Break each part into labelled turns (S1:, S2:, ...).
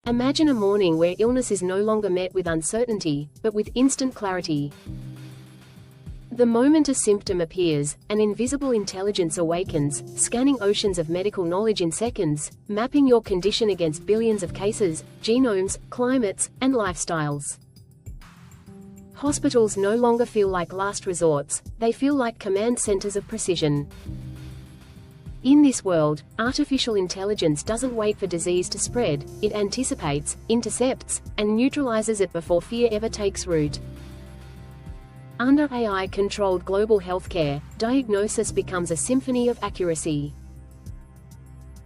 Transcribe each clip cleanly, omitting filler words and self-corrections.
S1: Imagine a morning where illness is no longer met with uncertainty, but with instant clarity. The moment a symptom appears, an invisible intelligence awakens, scanning oceans of medical knowledge in seconds, mapping your condition against billions of cases, genomes, climates, and lifestyles. Hospitals no longer feel like last resorts, they feel like command centers of precision. In this world, artificial intelligence doesn't wait for disease to spread, it anticipates, intercepts, and neutralizes it before fear ever takes root. Under AI-controlled global healthcare, diagnosis becomes a symphony of accuracy.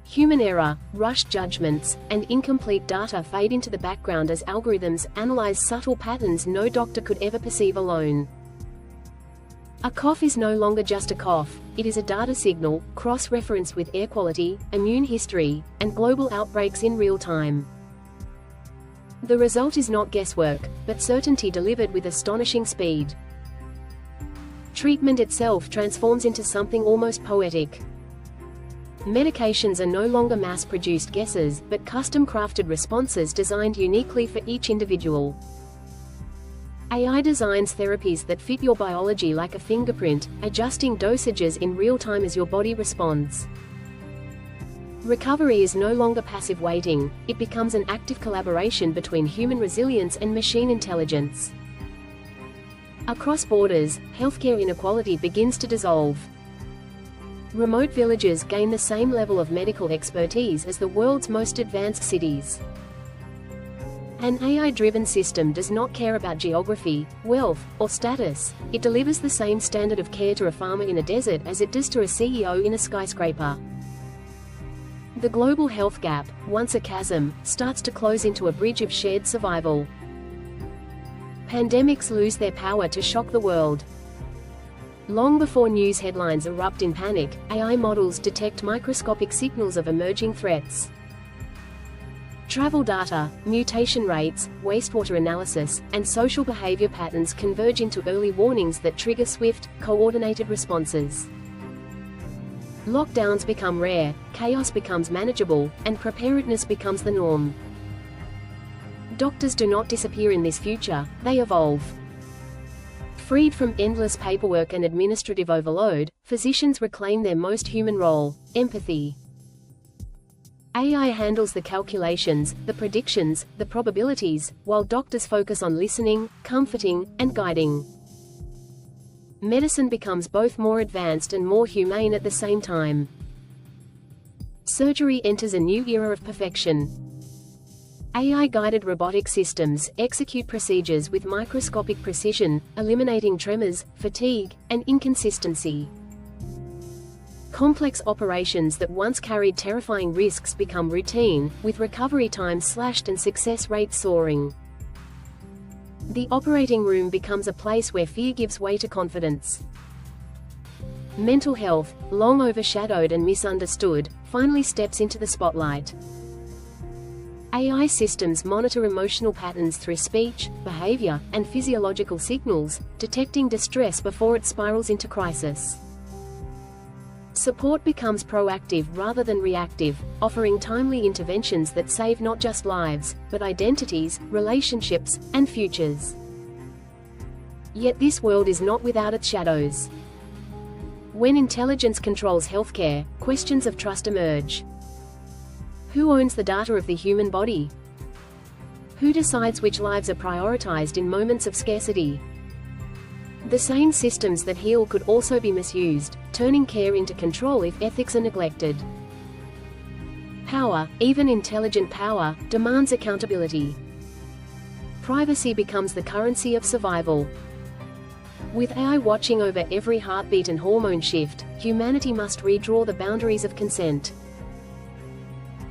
S1: Human error, rushed judgments, and incomplete data fade into the background as algorithms analyze subtle patterns no doctor could ever perceive alone. A cough is no longer just a cough, it is a data signal, cross-referenced with air quality, immune history, and global outbreaks in real time. The result is not guesswork, but certainty delivered with astonishing speed. Treatment itself transforms into something almost poetic. Medications are no longer mass-produced guesses, but custom-crafted responses designed uniquely for each individual. AI designs therapies that fit your biology like a fingerprint, adjusting dosages in real time as your body responds. Recovery is no longer passive waiting, it becomes an active collaboration between human resilience and machine intelligence. Across borders, healthcare inequality begins to dissolve. Remote villages gain the same level of medical expertise as the world's most advanced cities. An AI-driven system does not care about geography, wealth, or status. It delivers the same standard of care to a farmer in a desert as it does to a CEO in a skyscraper. The global health gap, once a chasm, starts to close into a bridge of shared survival. Pandemics lose their power to shock the world. Long before news headlines erupt in panic, AI models detect microscopic signals of emerging threats. Travel data, mutation rates, wastewater analysis, and social behavior patterns converge into early warnings that trigger swift, coordinated responses. Lockdowns become rare, chaos becomes manageable, and preparedness becomes the norm. Doctors do not disappear in this future, they evolve. Freed from endless paperwork and administrative overload, physicians reclaim their most human role, empathy. AI handles the calculations, the predictions, the probabilities, while doctors focus on listening, comforting, and guiding. Medicine becomes both more advanced and more humane at the same time. Surgery enters a new era of perfection. AI-guided robotic systems execute procedures with microscopic precision, eliminating tremors, fatigue, and inconsistency. Complex operations that once carried terrifying risks become routine, with recovery times slashed and success rates soaring. The operating room becomes a place where fear gives way to confidence. Mental health, long overshadowed and misunderstood, finally steps into the spotlight. AI systems monitor emotional patterns through speech, behavior, and physiological signals, detecting distress before it spirals into crisis. Support becomes proactive rather than reactive, offering timely interventions that save not just lives, but identities, relationships, and futures. Yet this world is not without its shadows. When intelligence controls healthcare, questions of trust emerge. Who owns the data of the human body? Who decides which lives are prioritized in moments of scarcity? The same systems that heal could also be misused, turning care into control if ethics are neglected. Power, even intelligent power, demands accountability. Privacy becomes the currency of survival. With AI watching over every heartbeat and hormone shift, humanity must redraw the boundaries of consent.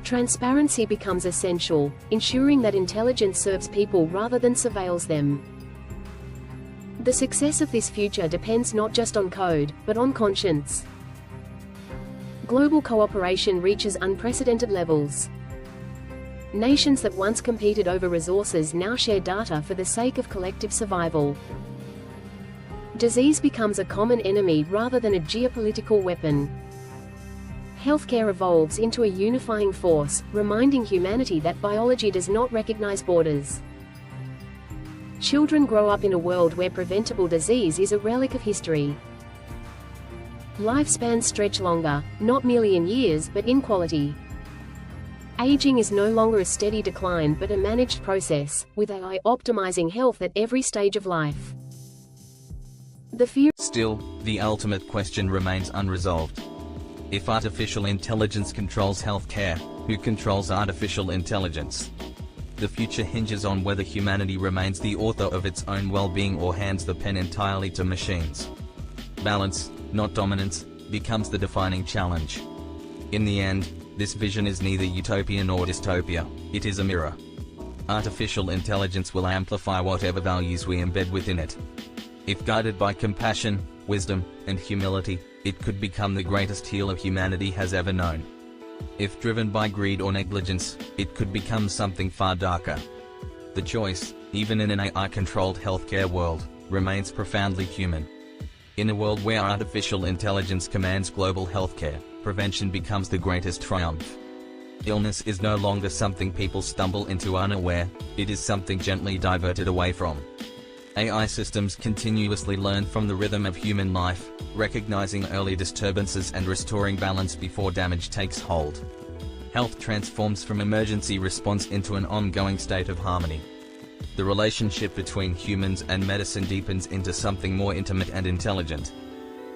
S1: Transparency becomes essential, ensuring that intelligence serves people rather than surveils them. The success of this future depends not just on code, but on conscience. Global cooperation reaches unprecedented levels. Nations that once competed over resources now share data for the sake of collective survival. Disease becomes a common enemy rather than a geopolitical weapon. Healthcare evolves into a unifying force, reminding humanity that biology does not recognize borders. Children grow up in a world where preventable disease is a relic of history. Lifespans stretch longer, not merely in years but in quality. Aging is no longer a steady decline but a managed process, with AI optimizing health at every stage of life.
S2: Still, the ultimate question remains unresolved. If artificial intelligence controls healthcare, who controls artificial intelligence? The future hinges on whether humanity remains the author of its own well-being or hands the pen entirely to machines. Balance, not dominance, becomes the defining challenge. In the end, this vision is neither utopia nor dystopia, it is a mirror. Artificial intelligence will amplify whatever values we embed within it. If guided by compassion, wisdom, and humility, it could become the greatest healer humanity has ever known. If driven by greed or negligence, it could become something far darker. The choice, even in an AI-controlled healthcare world, remains profoundly human. In a world where artificial intelligence commands global healthcare, prevention becomes the greatest triumph. Illness is no longer something people stumble into unaware, it is something gently diverted away from. AI systems continuously learn from the rhythm of human life, recognizing early disturbances and restoring balance before damage takes hold. Health transforms from emergency response into an ongoing state of harmony. The relationship between humans and medicine deepens into something more intimate and intelligent.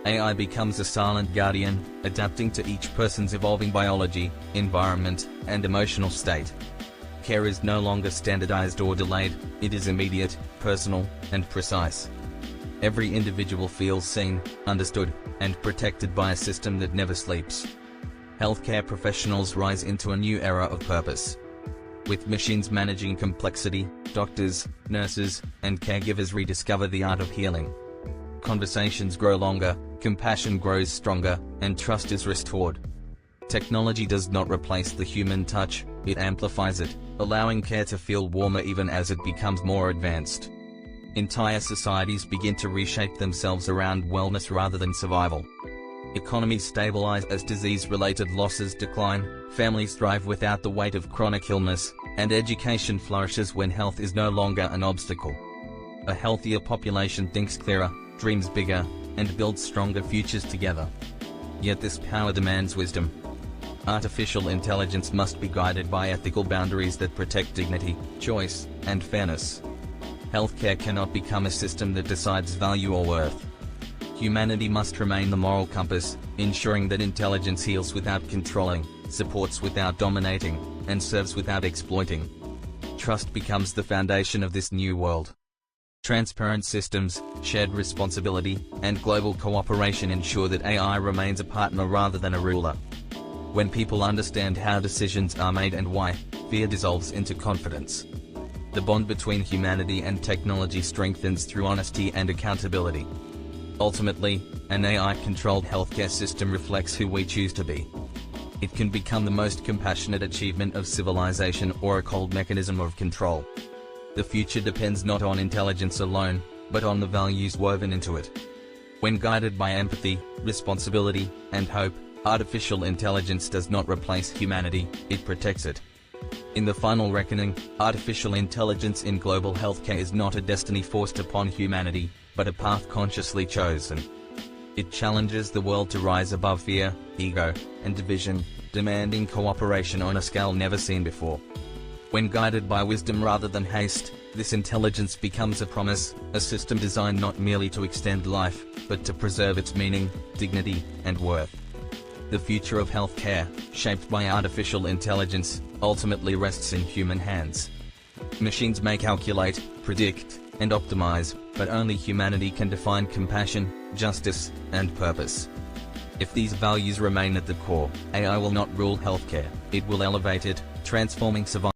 S2: AI becomes a silent guardian, adapting to each person's evolving biology, environment, and emotional state. Care is no longer standardized or delayed, it is immediate, personal, and precise. Every individual feels seen, understood, and protected by a system that never sleeps. Healthcare professionals rise into a new era of purpose. With machines managing complexity, doctors, nurses, and caregivers rediscover the art of healing. Conversations grow longer, compassion grows stronger, and trust is restored. Technology does not replace the human touch, it amplifies it, allowing care to feel warmer even as it becomes more advanced. Entire societies begin to reshape themselves around wellness rather than survival. Economies stabilize as disease-related losses decline, families thrive without the weight of chronic illness, and education flourishes when health is no longer an obstacle. A healthier population thinks clearer, dreams bigger, and builds stronger futures together. Yet this power demands wisdom. Artificial intelligence must be guided by ethical boundaries that protect dignity, choice, and fairness. Healthcare cannot become a system that decides value or worth. Humanity must remain the moral compass, ensuring that intelligence heals without controlling, supports without dominating, and serves without exploiting. Trust becomes the foundation of this new world. Transparent systems, shared responsibility, and global cooperation ensure that AI remains a partner rather than a ruler. When people understand how decisions are made and why, fear dissolves into confidence. The bond between humanity and technology strengthens through honesty and accountability. Ultimately, an AI-controlled healthcare system reflects who we choose to be. It can become the most compassionate achievement of civilization or a cold mechanism of control. The future depends not on intelligence alone, but on the values woven into it. When guided by empathy, responsibility, and hope, artificial intelligence does not replace humanity, it protects it. In the final reckoning, artificial intelligence in global healthcare is not a destiny forced upon humanity, but a path consciously chosen. It challenges the world to rise above fear, ego, and division, demanding cooperation on a scale never seen before. When guided by wisdom rather than haste, this intelligence becomes a promise, a system designed not merely to extend life, but to preserve its meaning, dignity, and worth. The future of healthcare, shaped by artificial intelligence, ultimately rests in human hands. Machines may calculate, predict, and optimize, but only humanity can define compassion, justice, and purpose. If these values remain at the core, AI will not rule healthcare, it will elevate it, transforming survival.